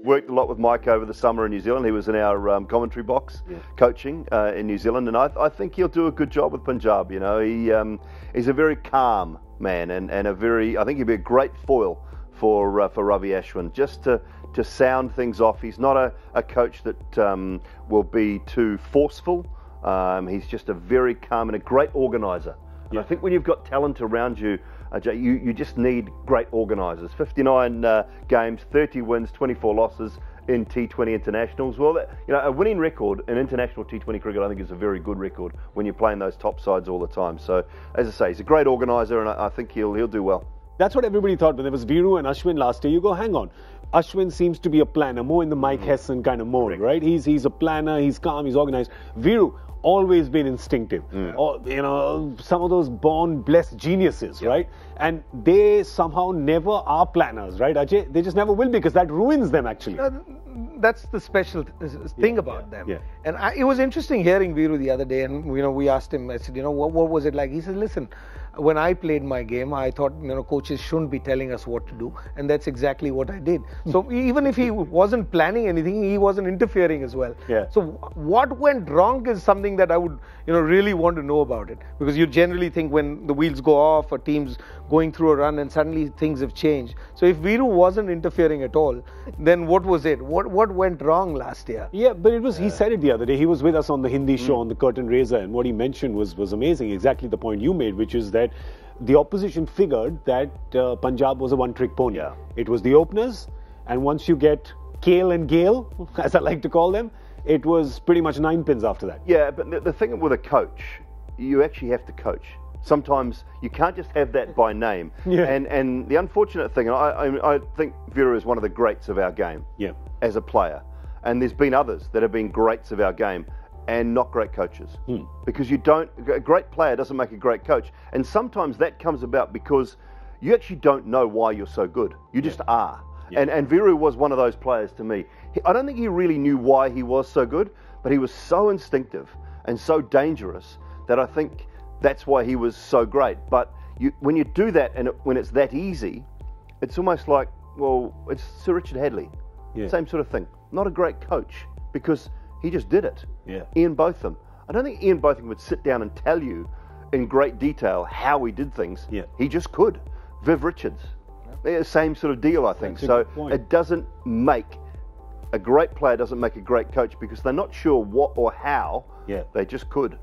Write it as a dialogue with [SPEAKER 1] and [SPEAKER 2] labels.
[SPEAKER 1] worked a lot with Mike over the summer in New Zealand. He was in our commentary box coaching in New Zealand, and I think he'll do a good job with Punjab. You know, he's a very calm man, and I think he'd be a great foil for Ravi Ashwin, just to sound things off. He's not a coach that will be too forceful. He's just a very calm and a great organiser. And I think when you've got talent around you, Ajay, you just need great organisers. 59 games, 30 wins, 24 losses in T20 internationals. Well, a winning record in international T20 cricket, I think, is a very good record when you're playing those top sides all the time. So, as I say, he's a great organiser, and I think he'll do well.
[SPEAKER 2] That's what everybody thought when there was Viru and Ashwin last year. You go, hang on. Ashwin seems to be a planner, more in the Mike Hesson kind of mode, right? He's a planner, he's calm, he's organised. Viru, always been instinctive. Or, some of those born blessed geniuses, right? And they somehow never are planners, right, Ajay? They just never will, because that ruins them, actually.
[SPEAKER 3] That's the special thing about them. And it was interesting hearing Viru the other day, and we asked him, I said, what was it like? He said, listen, when I played my game, I thought, coaches shouldn't be telling us what to do, and that's exactly what I did. So even if he wasn't planning anything, he wasn't interfering as well. So what went wrong is something that I would, really want to know about it, because you generally think when the wheels go off, a team's going through a run and suddenly things have changed. So if Viru wasn't interfering at all, then what was it? What went wrong last year?
[SPEAKER 2] Yeah, but it was. He said it the other day. He was with us on the Hindi show on the Curtain Raiser, and what he mentioned was amazing. Exactly the point you made, which is that the opposition figured that Punjab was a one-trick pony. It was the openers, and once you get Kale and Gale, as I like to call them, it was pretty much 9 pins after that.
[SPEAKER 1] Yeah, but the thing with a coach, you actually have to coach. Sometimes you can't just have that by name. And the unfortunate thing, I think Viru is one of the greats of our game as a player. And there's been others that have been greats of our game and not great coaches. Because a great player doesn't make a great coach. And sometimes that comes about because you actually don't know why you're so good. You just are. And Viru was one of those players to me. I don't think he really knew why he was so good, but he was so instinctive and so dangerous that I think that's why he was so great. But when you do that, and when it's that easy, it's almost like, well, it's Sir Richard Hadley. Same sort of thing. Not a great coach, because he just did it. Ian Botham. I don't think Ian Botham would sit down and tell you in great detail how he did things. He just could. Viv Richards. Same sort of deal, I think. So it doesn't make a great player doesn't make a great coach, because they're not sure what or how. They just could.